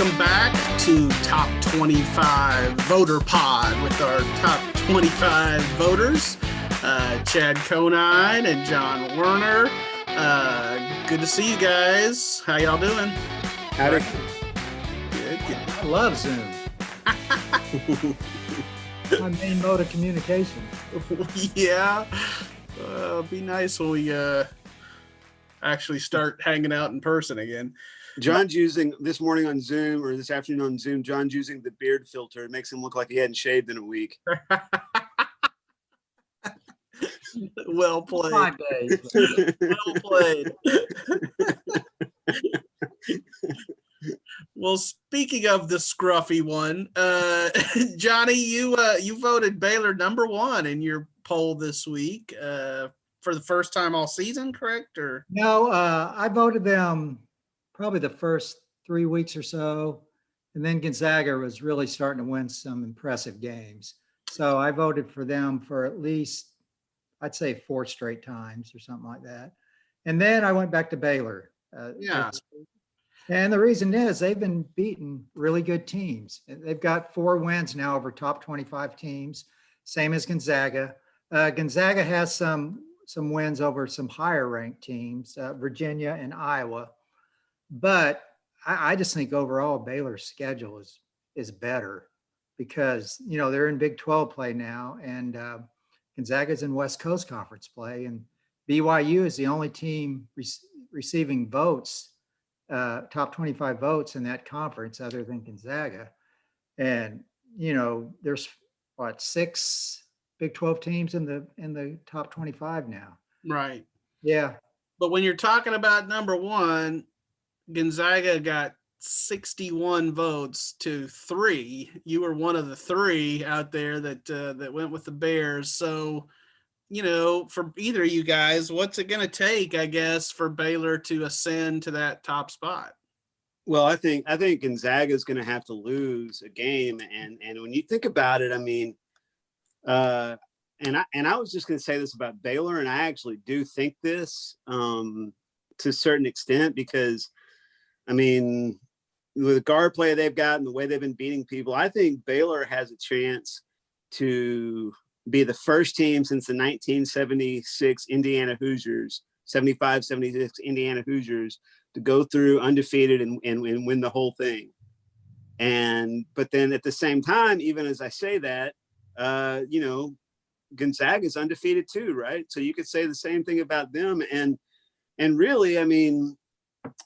Welcome back to Top 25 Voter Pod with our top 25 voters, Chad Conine and John Werner. Good to see you guys. How y'all doing? Howdy. Good. I love Zoom. My main mode of communication. Yeah. Be nice when we actually start hanging out in person again. John's using this morning on Zoom, or this afternoon on Zoom, John's using the beard filter. It makes him look like he hadn't shaved in a week. Well played. 5 days. Well played. Well, speaking of the scruffy one, Johnny, you voted Baylor #1 in your poll this week for the first time all season, correct? Or No, I voted them probably the first 3 weeks or so. And then Gonzaga was really starting to win some impressive games. So I voted for them for at least, I'd say 4 straight times or something like that. And then I went back to Baylor. Yeah. And the reason is they've been beating really good teams. They've got 4 wins now over top 25 teams, same as Gonzaga. Gonzaga has some wins over some higher ranked teams, Virginia and Iowa. But I just think overall Baylor's schedule is better because, you know, they're in Big 12 play now, and Gonzaga's in West Coast Conference play, and BYU is the only team receiving votes, top 25 votes in that conference other than Gonzaga. And, you know, there's 6 Big 12 teams in the top 25 now. right. Yeah. But when you're talking about #1, Gonzaga got 61 votes to 3. You were one of the 3 out there that went with the Bears. So, you know, for either of you guys, what's it going to take, I guess, for Baylor to ascend to that top spot? Well, I think Gonzaga is going to have to lose a game, and when you think about it, I mean, and I was just going to say this about Baylor, and I actually do think this to a certain extent because, I mean, with the guard play they've got and the way they've been beating people, I think Baylor has a chance to be the first team since the 1976 Indiana Hoosiers, 75, 76 Indiana Hoosiers, to go through undefeated and win the whole thing. But then at the same time, even as I say that, you know, Gonzaga is undefeated too, right? So you could say the same thing about them. And really, I mean,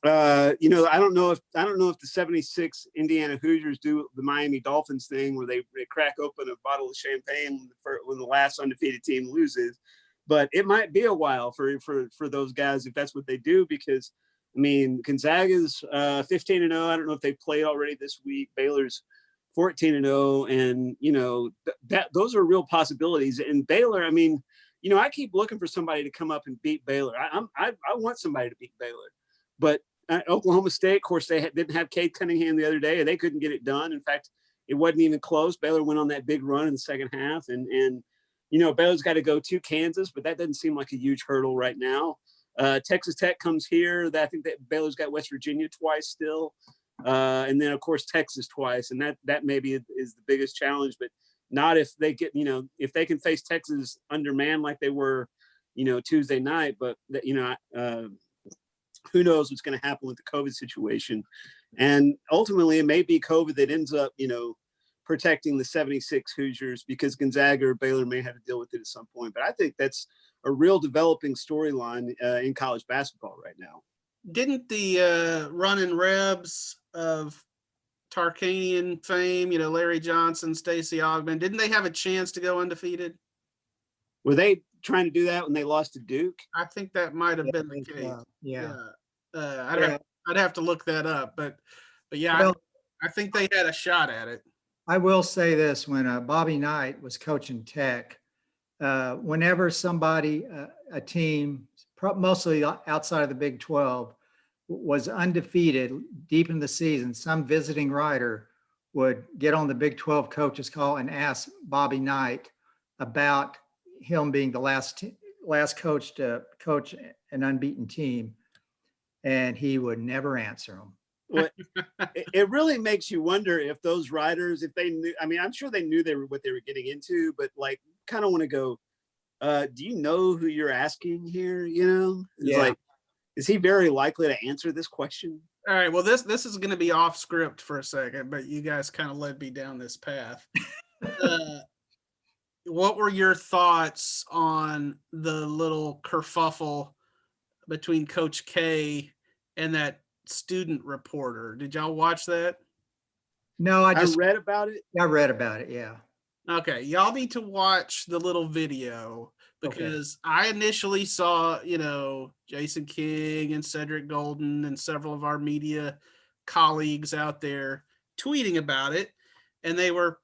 you know, I don't know if the 76 Indiana Hoosiers do the Miami Dolphins thing where they crack open a bottle of champagne when the last undefeated team loses, but it might be a while for those guys if that's what they do, because I mean, Gonzaga's 15-0. I don't know if they played already this week. Baylor's 14-0, and you know that those are real possibilities. And Baylor, I mean, you know, I keep looking for somebody to come up and beat Baylor. I want somebody to beat Baylor. But Oklahoma State, of course, they didn't have Cade Cunningham the other day, and they couldn't get it done. In fact, it wasn't even close. Baylor went on that big run in the second half, and you know, Baylor's got to go to Kansas, but that doesn't seem like a huge hurdle right now. Texas Tech comes here. I think that Baylor's got West Virginia twice still, and then of course Texas twice, and that maybe is the biggest challenge, but not if they get, you know, if they can face Texas undermanned like they were, you know, Tuesday night. But you know. Who knows what's going to happen with the COVID situation. And ultimately it may be COVID that ends up, you know, protecting the 76 Hoosiers, because Gonzaga or Baylor may have to deal with it at some point. But I think that's a real developing storyline in college basketball right now. Didn't the running Rebs of Tarkanian fame, you know, Larry Johnson, Stacey Augmon, didn't they have a chance to go undefeated? Were they trying to do that when they lost to Duke? I think that might have been the case. Yeah. I'd have to look that up, but yeah, Well, I think they had a shot at it. I will say this: when Bobby Knight was coaching Tech, whenever somebody, a team, mostly outside of the Big 12, was undefeated deep in the season, some visiting writer would get on the Big 12 coaches call and ask Bobby Knight about him being the last coach to coach an unbeaten team, and he would never answer them. what it really makes you wonder if those writers, if they knew, I mean, I'm sure they knew what they were getting into, but like kind of want to go, do you know who you're asking here? You know, it's like, is he very likely to answer this question? All right. Well, this is going to be off script for a second, but you guys kind of led me down this path. What were your thoughts on the little kerfuffle between Coach K and that student reporter? Did y'all watch that? No, I read about it. I read about it. Yeah. Okay, y'all need to watch the little video because I initially saw, Jason King and Cedric Golden and several of our media colleagues out there tweeting about it, and they were,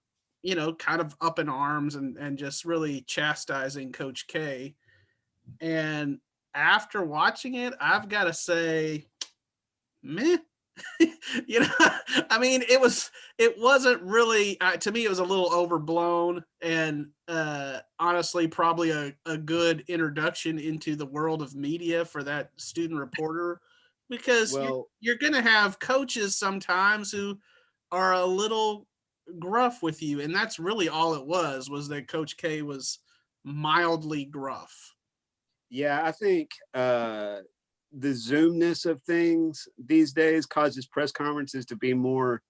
kind of up in arms and just really chastising Coach K. And after watching it, I've got to say, meh. I mean, it wasn't really, to me, it was a little overblown and honestly, probably a good introduction into the world of media for that student reporter, because you're going to have coaches sometimes who are a little gruff with you. And that's really all it was that Coach K was mildly gruff. Yeah, I think the Zoomness of things these days causes press conferences to be more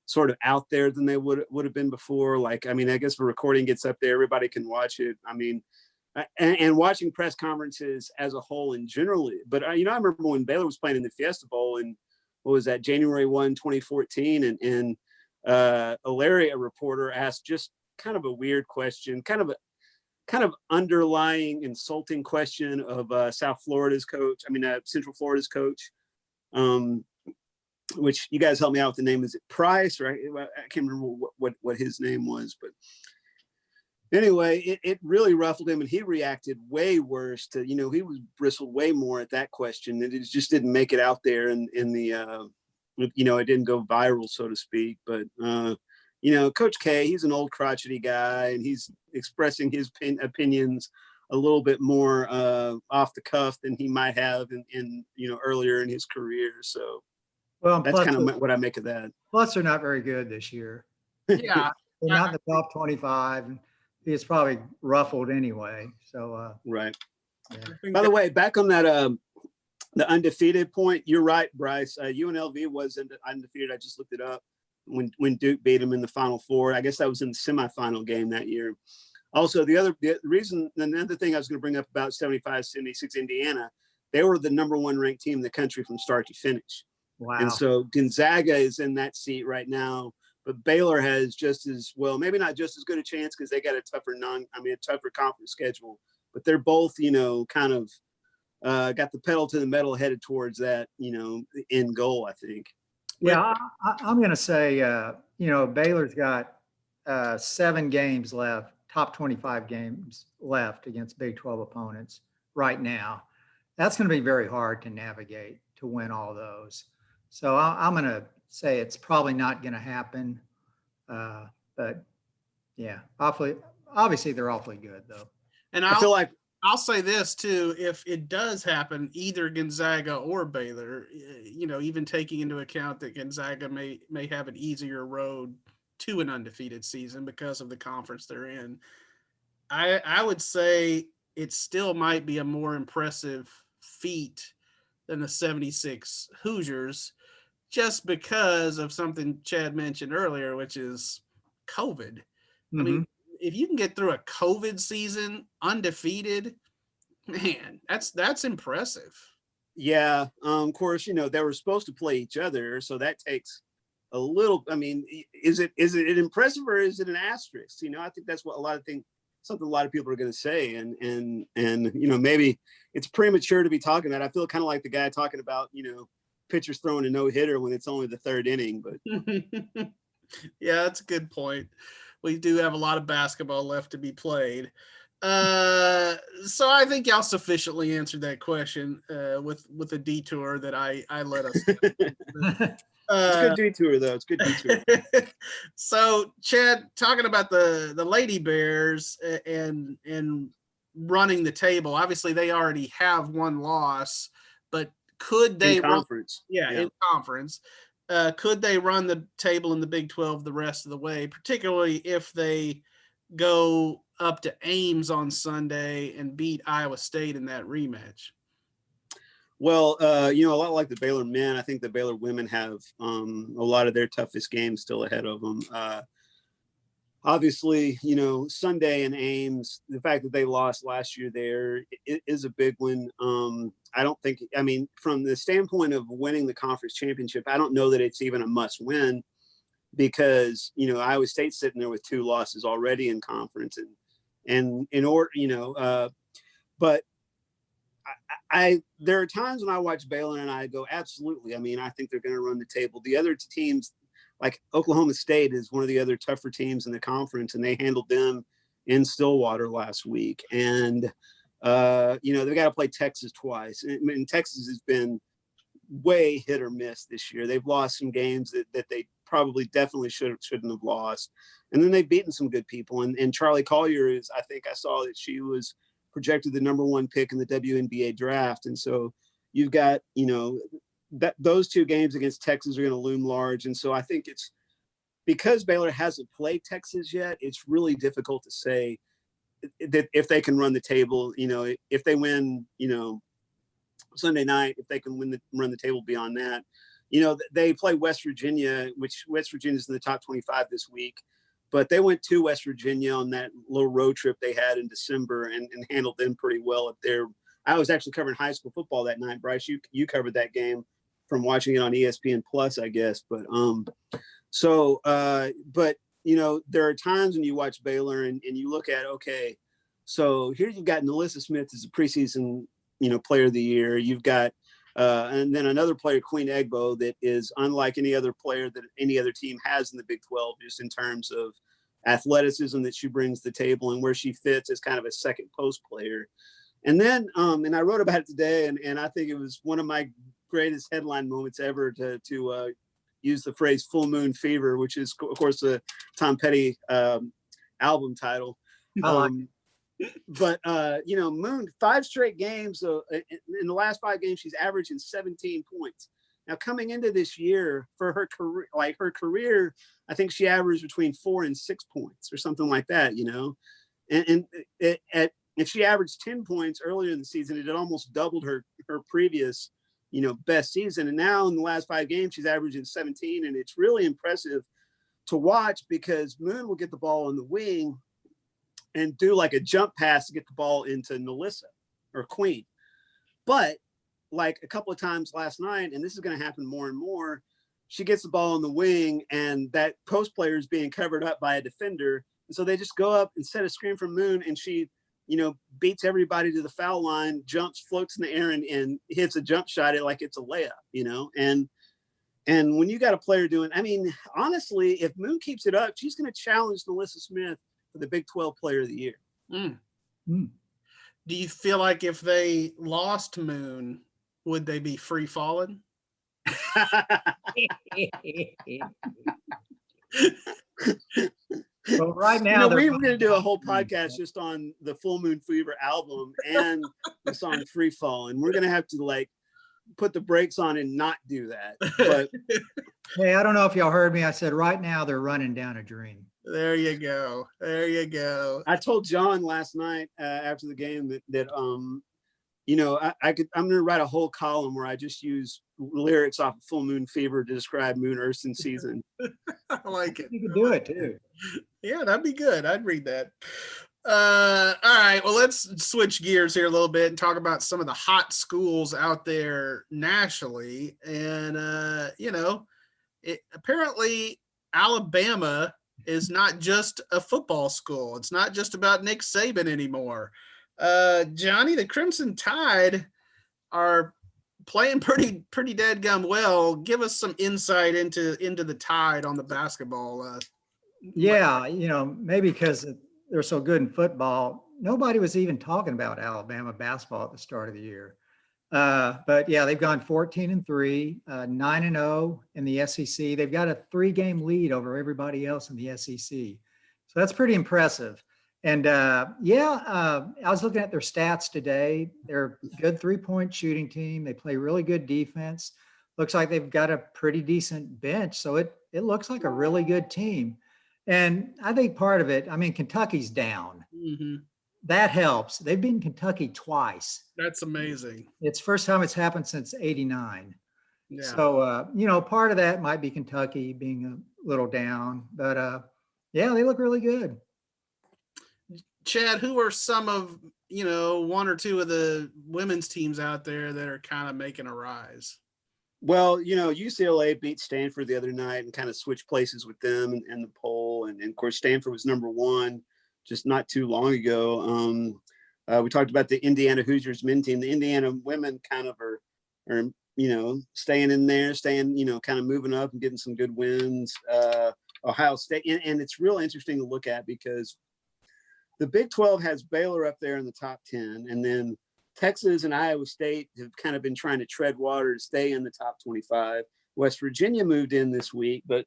sort of out there than they would have been before. Like, I mean, I guess the recording gets up there, everybody can watch it. I mean, and watching press conferences as a whole in generally. But, I remember when Baylor was playing in the Fiesta Bowl and what was that, January 1, 2014. And Larry, a reporter, asked just kind of a weird question, kind of underlying insulting question of Central Florida's coach, which you guys help me out with the name. Is it Price? Right? I can't remember what his name was, but anyway, it really ruffled him, and he reacted way worse to, he was bristled way more at that question. It just didn't make it out there in the, it didn't go viral, so to speak, but Coach K, he's an old crotchety guy, and he's expressing his opinions a little bit more off the cuff than he might have in earlier in his career. So, well, that's kind of what I make of that. Plus, they're not very good this year. Yeah, they're not in the top 25. And he's probably ruffled anyway. So, right. Yeah. By the way, back on that the undefeated point, you're right, Bryce. UNLV was undefeated. I just looked it up. When Duke beat him in the Final Four. I guess that was in the semifinal game that year. Also, the other thing I was going to bring up about 75-76 Indiana, they were the number 1 ranked team in the country from start to finish. Wow. And so Gonzaga is in that seat right now, but Baylor has just as well, maybe not just as good a chance because they got a tougher conference schedule, but they're both, kind of got the pedal to the metal headed towards that, end goal, I think. Yeah, I'm going to say, Baylor's got 7 games left, top 25 games left against Big 12 opponents right now. That's going to be very hard to navigate to win all those. So I'm going to say it's probably not going to happen. But yeah, obviously they're awfully good though. And I feel like I'll say this too, if it does happen, either Gonzaga or Baylor, even taking into account that Gonzaga may have an easier road to an undefeated season because of the conference they're in, I would say it still might be a more impressive feat than the 76 Hoosiers, just because of something Chad mentioned earlier, which is COVID. Mm-hmm. I mean, if you can get through a COVID season undefeated, man, that's impressive. Yeah. Of course, they were supposed to play each other, so that takes a little. I mean, is it impressive or is it an asterisk? I think that's what something a lot of people are going to say, and maybe it's premature to be talking about. I feel kind of like the guy talking about pitchers throwing a no-hitter when it's only the 3rd inning, but yeah, that's a good point. We do have a lot of basketball left to be played. So I think y'all sufficiently answered that question with a detour that I let us. It's a good detour, though. It's a good detour. So, Chad, talking about the Lady Bears and running the table, obviously they already have one loss, but could they in conference? In conference. could they run the table in the Big 12 the rest of the way, particularly if they go up to Ames on Sunday and beat Iowa State in that rematch? Well, a lot like the Baylor men, I think the Baylor women have a lot of their toughest games still ahead of them. Obviously, Sunday in Ames, the fact that they lost last year there is a big one. From the standpoint of winning the conference championship, I don't know that it's even a must win because, Iowa State's sitting there with 2 losses already in conference and in order, but there are times when I watch Baylor and I go, absolutely. I mean, I think they're going to run the table. The other teams, like Oklahoma State, is one of the other tougher teams in the conference, and they handled them in Stillwater last week. And, they've got to play Texas twice. And Texas has been way hit or miss this year. They've lost some games that they probably definitely shouldn't have lost. And then they've beaten some good people. And Charlie Collier I think I saw that she was projected the number 1 pick in the WNBA draft. And so you've got, those 2 games against Texas are going to loom large. And so I think it's because Baylor hasn't played Texas yet, it's really difficult to say that if they can run the table, if they win, Sunday night, if they can run the table beyond that. They play West Virginia, which West Virginia's in the top 25 this week. But they went to West Virginia on that little road trip they had in December and handled them pretty well up there. I was actually covering high school football that night. Bryce, you covered that game from watching it on ESPN Plus, I guess. But there are times when you watch Baylor and you look at, okay, so here you've got Nalyssa Smith as a preseason, player of the year. You've got and then another player, Queen Egbo, that is unlike any other player that any other team has in the Big 12, just in terms of athleticism that she brings to the table and where she fits as kind of a second post player. And then, and I wrote about it today, and I think it was one of my greatest headline moments ever to use the phrase "full moon fever," which is, of course, the Tom Petty album title. But Moon, 5 straight games in the last 5 games, she's averaging 17 points. Now, coming into this year for her career, I think she averaged between 4 and 6 points or something like that. And if she averaged 10 points earlier in the season, it had almost doubled her previous best season. And now in the last 5 games, she's averaging 17, and it's really impressive to watch because Moon will get the ball on the wing and do like a jump pass to get the ball into Nalyssa or Queen. But like a couple of times last night, and this is going to happen more and more, she gets the ball on the wing and that post player is being covered up by a defender. And so they just go up and set a screen from Moon, and she, beats everybody to the foul line, jumps, floats in the air and hits a jump shot like it's a layup, and when you got a player doing, honestly, if Moon keeps it up, she's going to challenge Nalyssa Smith for the Big 12 Player of the Year. Do you feel like if they lost Moon, would they be free falling? Well, right now we were going to do a whole podcast just on the Full Moon Fever album and the song Free Fall, and we're going to have to put the brakes on and not do that. But hey, I don't know if y'all heard me. I said right now they're running down a dream. There you go. I told John last night after the game that I'm going to write a whole column where I just use lyrics off of Full Moon Fever to describe Moon Ursin season. I like it. You can do it too. Yeah, that'd be good. I'd read that. All right. Well, let's switch gears here a little bit and talk about some of the hot schools out there nationally. And, apparently Alabama is not just a football school. It's not just about Nick Saban anymore. Johnny, the Crimson Tide are playing pretty dadgum well. Give us some insight into the Tide on the basketball. Yeah, maybe because they're so good in football, nobody was even talking about Alabama basketball at the start of the year. But yeah, they've gone 14-3, 9-0 in the SEC. They've got a 3-game lead over everybody else in the SEC. So that's pretty impressive. And I was looking at their stats today. They're a good 3-point shooting team. They play really good defense. looks like they've got a pretty decent bench. So it looks like a really good team. And I think part of it, I mean, Kentucky's down. Mm-hmm. That helps. They've beaten Kentucky twice. That's amazing. It's first time it's happened since '89. Yeah. So, part of that might be Kentucky being a little down, but yeah, they look really good. Chad, who are some of, one or two of the women's teams out there that are kind of making a rise? Well, UCLA beat Stanford the other night and kind of switched places with them in the poll. And of course, Stanford was number one just not too long ago. We talked about the Indiana Hoosiers men team. The Indiana women kind of are staying in there, kind of moving up and getting some good wins. Ohio State. And it's real interesting to look at because the Big 12 has Baylor up there in the top 10. And then Texas and Iowa State have kind of been trying to tread water to stay in the top 25. West Virginia moved in this week, but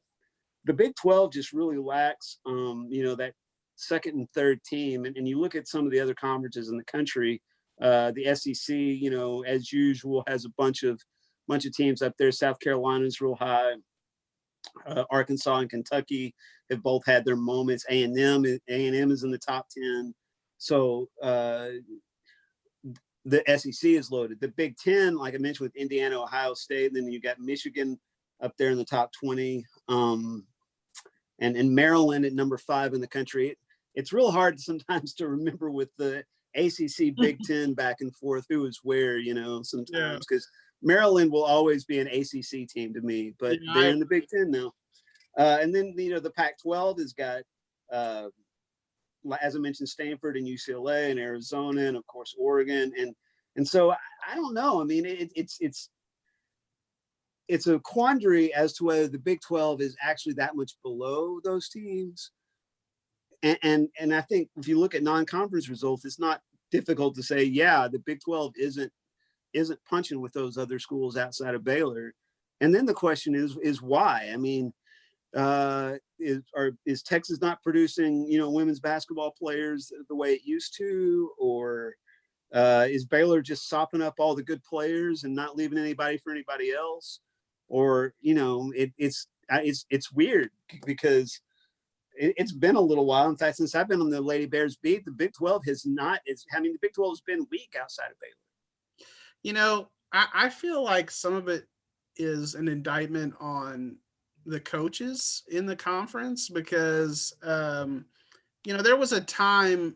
the Big 12 just really lacks, that second and third team. And you look at some of the other conferences in the country, the SEC, as usual, has a bunch of teams up there. South Carolina's real high. Arkansas and Kentucky have both had their moments. A&M is in the top 10. So the SEC is loaded. The Big 10, like I mentioned, with Indiana, Ohio State, and then you got Michigan up there in the top 20, and Maryland at number 5 in the country. It's real hard sometimes to remember with the ACC Big 10 back and forth who is where, sometimes because Maryland will always be an ACC team to me, but they're in the Big 10 now. And then, the Pac-12 has got, as I mentioned, Stanford and UCLA and Arizona and, of course, Oregon. And so I don't know. I mean, it's a quandary as to whether the Big 12 is actually that much below those teams. And I think if you look at non-conference results, it's not difficult to say, the Big 12 isn't punching with those other schools outside of Baylor. And then the question is why? I mean, is Texas not producing, women's basketball players the way it used to, or is Baylor just sopping up all the good players and not leaving anybody for anybody else? Or, it's weird because it's been a little while. In fact, since I've been on the Lady Bears beat, the Big 12 the Big 12 has been weak outside of Baylor. I feel like some of it is an indictment on the coaches in the conference because, there was a time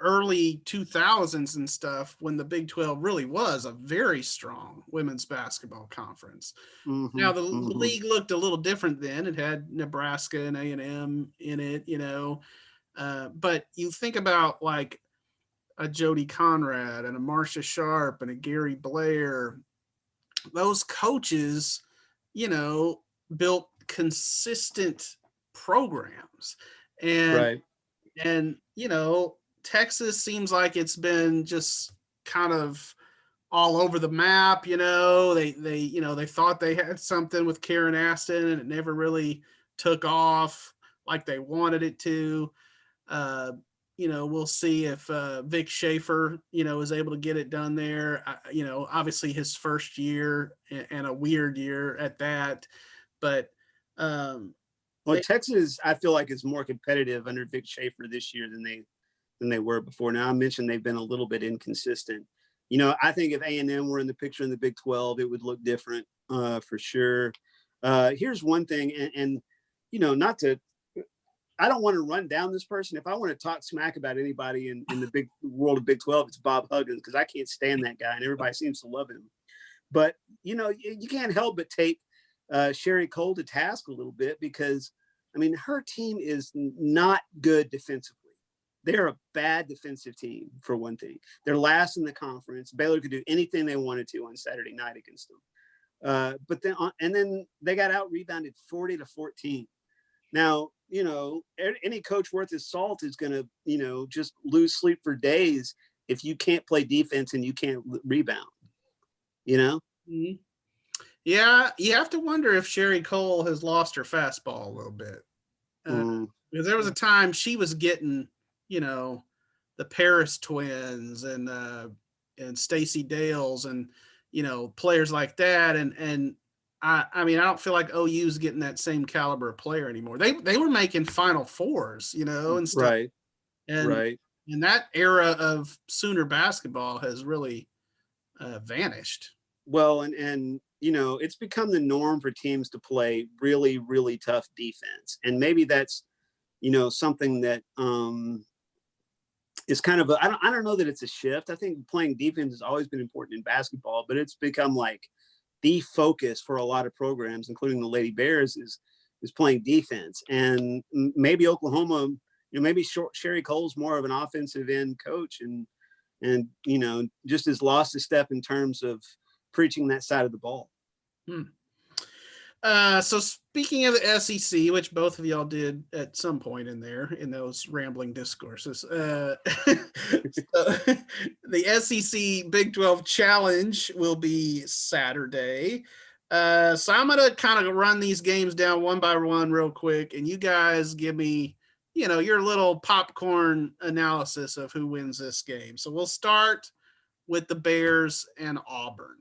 early 2000s and stuff when the Big 12 really was a very strong women's basketball conference. Mm-hmm, now the league looked a little different then. It had Nebraska and A&M in it, but you think about like a Jody Conrad and a Marcia Sharp and a Gary Blair, those coaches, built consistent programs. And Texas seems like it's been just kind of all over the map. They thought they had something with Karen Aston and it never really took off like they wanted it to. We'll see if Vic Schaefer, is able to get it done there. Obviously his first year and a weird year at that, but Texas, I feel like is more competitive under Vic Schaefer this year than they were before. Now I mentioned they've been a little bit inconsistent. I think if A&M were in the picture in the Big 12, it would look different for sure. Here's one thing, and I don't want to run down this person. If I want to talk smack about anybody in the big world of Big 12, it's Bob Huggins, because I can't stand that guy and everybody seems to love him. But, you can't help but take Sherri Coale to task a little bit because, her team is not good defensively. They're a bad defensive team, for one thing. They're last in the conference. Baylor could do anything they wanted to on Saturday night against them. But then they got out-rebounded 40-14. Now, any coach worth his salt is going to, just lose sleep for days if you can't play defense and you can't rebound, Mm-hmm. Yeah, you have to wonder if Sherri Coale has lost her fastball a little bit. Because there was a time she was getting, the Paris twins and Stacey Dales and, players like that. And I mean, I don't feel like OU's getting that same caliber of player anymore. They were making Final Fours, and stuff. Right. And, right. and that era of Sooner basketball has really vanished. Well, and it's become the norm for teams to play really, really tough defense. And maybe that's, something that is kind of I don't know that it's a shift. I think playing defense has always been important in basketball, but it's become like the focus for a lot of programs, including the Lady Bears, is playing defense. And maybe Oklahoma, maybe Sherri Coale's more of an offensive end coach, and just has lost a step in terms of preaching that side of the ball. So speaking of the SEC, which both of y'all did at some point in there in those rambling discourses, so the SEC Big 12 Challenge will be Saturday. So I'm going to kind of run these games down one by one real quick, and you guys give me, your little popcorn analysis of who wins this game. So we'll start with the Bears and Auburn.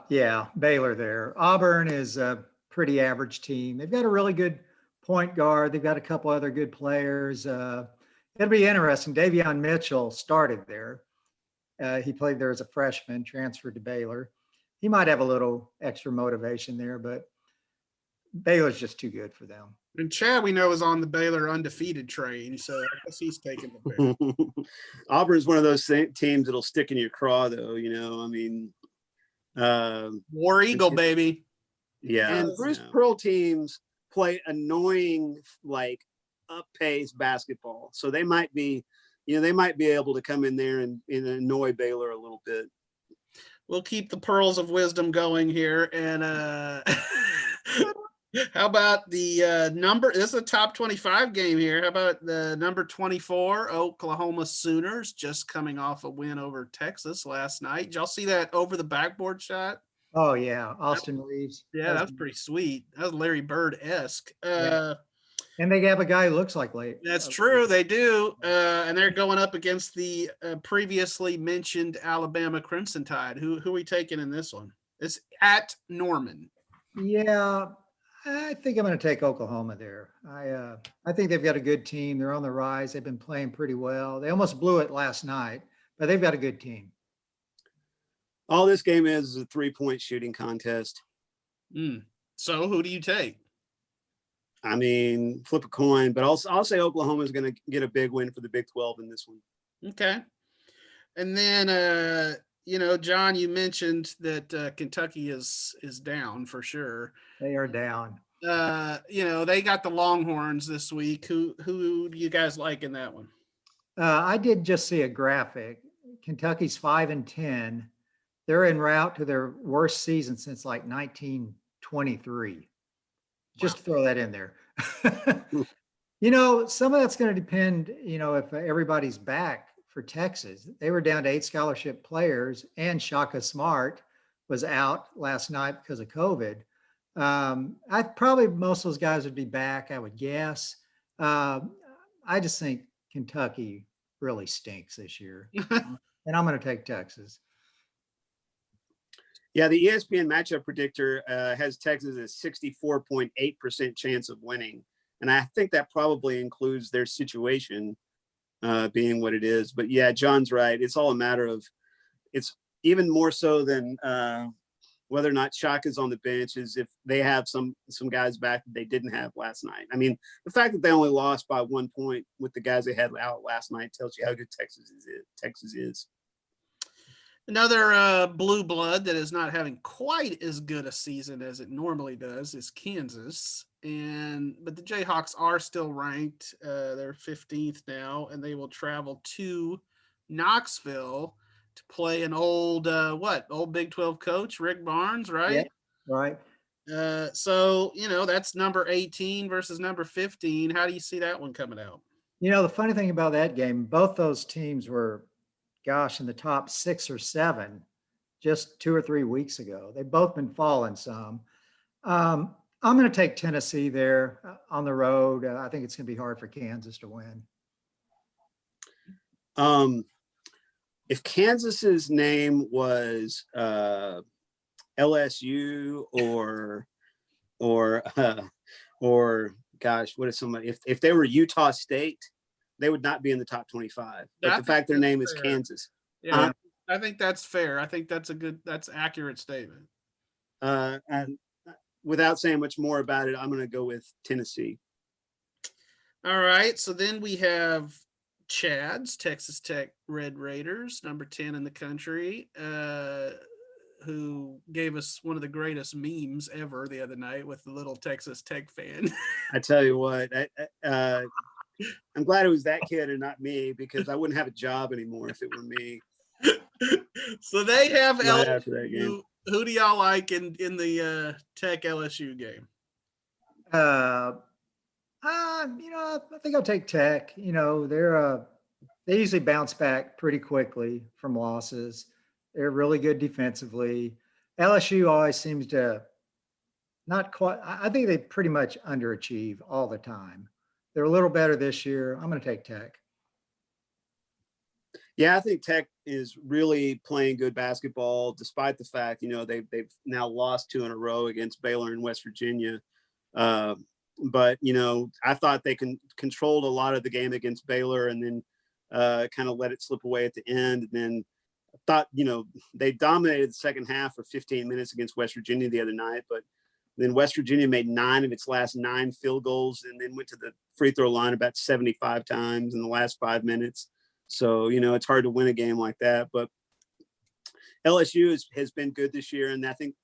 Yeah, Baylor there. Auburn is a pretty average team. They've got a really good point guard. They've got a couple other good players. It'll be interesting. Davion Mitchell started there. He played there as a freshman, transferred to Baylor. He might have a little extra motivation there, but Baylor's just too good for them. And Chad, we know, is on the Baylor undefeated train, so I guess he's taking the Bears. Auburn is one of those teams that'll stick in your craw, though. I mean, War Eagle, baby. Yeah, and Bruce Pearl teams play annoying, like up-paced basketball, so they might be able to come in there and annoy Baylor a little bit. We'll keep the pearls of wisdom going here, and how about the number? This is a top 25 game here. How about the number 24 Oklahoma Sooners, just coming off a win over Texas last night? Did y'all see that over the backboard shot? Oh yeah, Austin Reeves. Yeah, that was pretty sweet. That was Larry Bird-esque. Yeah. And they have a guy who looks like Larry. That's true, they do. And they're going up against the previously mentioned Alabama Crimson Tide. Who are we taking in this one? It's at Norman. Yeah, I think I'm going to take Oklahoma there. I think they've got a good team. They're on the rise. They've been playing pretty well. They almost blew it last night, but they've got a good team. All this game is a 3-point shooting contest. So who do you take? I mean, flip a coin, but I'll say Oklahoma is going to get a big win for the Big 12 in this one. Okay. And then, John, you mentioned that Kentucky is down for sure. They are down. They got the Longhorns this week. Who do you guys like in that one? I did just see a graphic. Kentucky's 5-10. They're en route to their worst season since like 1923. Just throw that in there. Some of that's going to depend, if everybody's back for Texas. They were down to 8 scholarship players, and Shaka Smart was out last night because of COVID. I probably most of those guys would be back, I would guess. I just think Kentucky really stinks this year. And I'm going to take Texas. Yeah, the ESPN matchup predictor has Texas a 64.8% chance of winning. And I think that probably includes their situation being what it is. But yeah, John's right. It's all a matter of, it's even more so than whether or not Shaka's on the bench, is if they have some guys back that they didn't have last night. I mean, the fact that they only lost by 1 point with the guys they had out last night tells you how good Texas is. Another blue blood that is not having quite as good a season as it normally does is Kansas. But the Jayhawks are still ranked. They're 15th now, and they will travel to Knoxville to play an old Big 12 coach, Rick Barnes, right? Yeah, right. So, that's number 18 versus number 15. How do you see that one coming out? The funny thing about that game, both those teams were, in the top 6 or 7 just 2 or 3 weeks ago. They've both been falling some. I'm going to take Tennessee there on the road. I think it's going to be hard for Kansas to win. if Kansas's name was LSU or gosh, what is somebody, if they were Utah State, they would not be in the top 25. But the fact their name is Kansas. Yeah, I think that's fair. I think that's accurate statement. And without saying much more about it, I'm going to go with Tennessee. All right. So then we have Chad's Texas Tech Red Raiders, number 10 in the country, who gave us one of the greatest memes ever the other night with the little Texas Tech fan. I tell you what, I'm glad it was that kid and not me, because I wouldn't have a job anymore if it were me. So they have right after that game. Who do y'all like in the Tech LSU game? I think I'll take Tech. They usually bounce back pretty quickly from losses. They're really good defensively. LSU always seems to not quite. I think they pretty much underachieve all the time. They're a little better this year. I'm going to take Tech. Yeah, I think Tech is really playing good basketball, despite the fact, they've now lost 2 in a row against Baylor and West Virginia. But, I thought they controlled a lot of the game against Baylor and then kind of let it slip away at the end. And then I thought, they dominated the second half for 15 minutes against West Virginia the other night. But then West Virginia made 9 of its last 9 field goals and then went to the free throw line about 75 times in the last 5 minutes. So, it's hard to win a game like that. But LSU has been good this year. And I think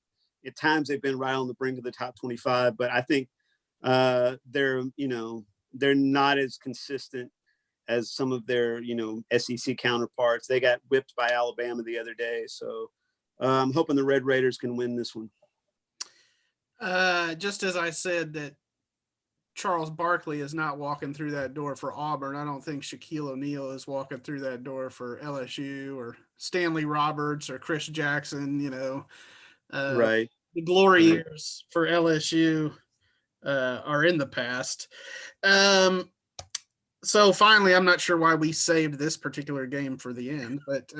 at times they've been right on the brink of the top 25. But I think they're not as consistent as some of their, SEC counterparts. They got whipped by Alabama the other day. So I'm hoping the Red Raiders can win this one. Just as I said that Charles Barkley is not walking through that door for Auburn, I don't think Shaquille O'Neal is walking through that door for LSU, or Stanley Roberts or Chris Jackson. Right. The glory years for LSU are in the past. So finally, I'm not sure why we saved this particular game for the end, but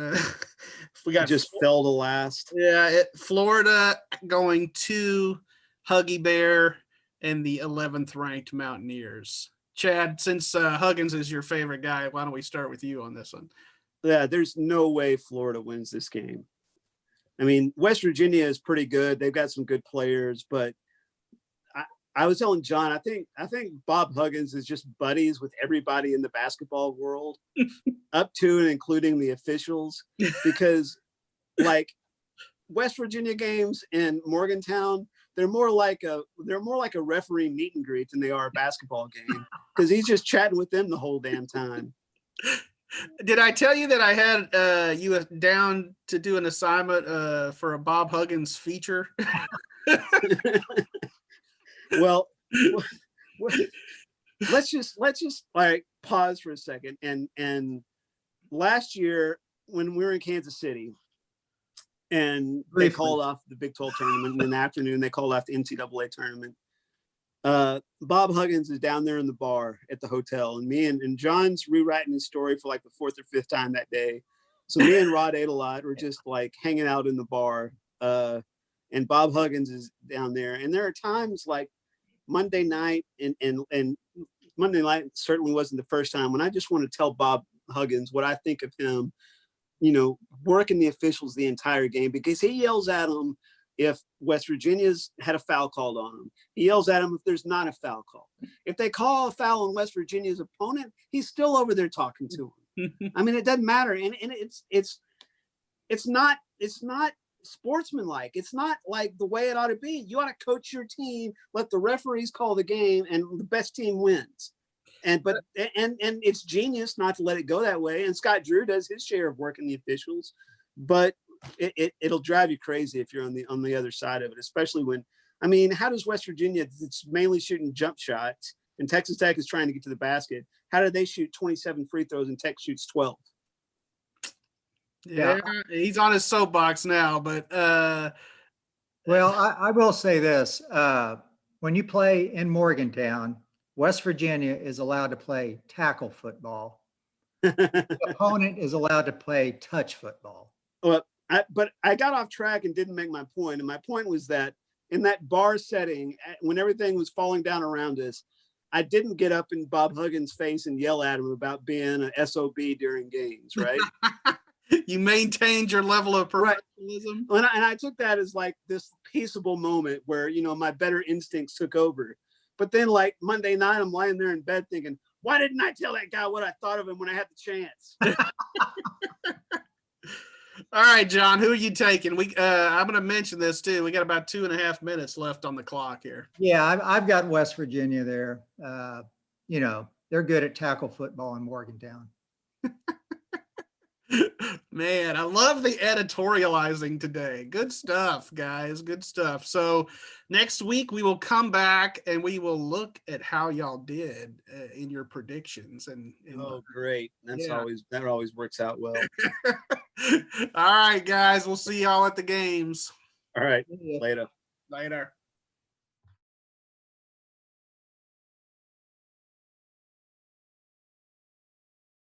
we got just fell to last. Yeah, Florida going to Huggy Bear and the 11th ranked Mountaineers. Chad, since Huggins is your favorite guy, why don't we start with you on this one? Yeah, there's no way Florida wins this game. I mean, West Virginia is pretty good. They've got some good players, but I was telling John, I think Bob Huggins is just buddies with everybody in the basketball world, up to and including the officials, because like West Virginia games in Morgantown, they're more like a referee meet and greet than they are a basketball game, because he's just chatting with them the whole damn time. Did I tell you that I had you down to do an assignment for a Bob Huggins feature? Well, let's just like pause for a second. And last year when we were in Kansas City and they called off the Big 12 tournament, and in the afternoon they called off the NCAA tournament, Bob Huggins is down there in the bar at the hotel, and me and John's rewriting his story for like the 4th or 5th time that day. So me and Rod Adelot were just like hanging out in the bar, and Bob Huggins is down there. And there are times like Monday night, and Monday night certainly wasn't the first time, when I just want to tell Bob Huggins what I think of him, working the officials the entire game, because he yells at them if West Virginia's had a foul called on him. He yells at them if there's not a foul call. If they call a foul on West Virginia's opponent, he's still over there talking to him. I mean, it doesn't matter. And it's not sportsmanlike. It's not like the way it ought to be. You ought to coach your team, let the referees call the game, and the best team wins. And it's genius not to let it go that way. And Scott Drew does his share of working the officials, but it'll drive you crazy if you're on the other side of it, especially when, I mean, how does West Virginia, it's mainly shooting jump shots, and Texas Tech is trying to get to the basket. How do they shoot 27 free throws and Tech shoots 12? Yeah, he's on his soapbox now, but well, I will say this. When you play in Morgantown, West Virginia is allowed to play tackle football. The opponent is allowed to play touch football. Well, but I got off track and didn't make my point. And my point was that in that bar setting, when everything was falling down around us, I didn't get up in Bob Huggins' face and yell at him about being an SOB during games, right? You maintained your level of professionalism. Right. And I took that as like this peaceable moment where, you know, my better instincts took over. But then like Monday night, I'm lying there in bed thinking, why didn't I tell that guy what I thought of him when I had the chance? All right, John, who are you taking? I'm going to mention this too. We got about 2.5 minutes left on the clock here. Yeah, I've got West Virginia there. You know, they're good at tackle football in Morgantown. Man, I love the editorializing today. Good stuff, guys. Good stuff. So next week we will come back and we will look at how y'all did in your predictions. And oh, great! That always works out well. All right, guys. We'll see y'all at the games. All right, later. Later.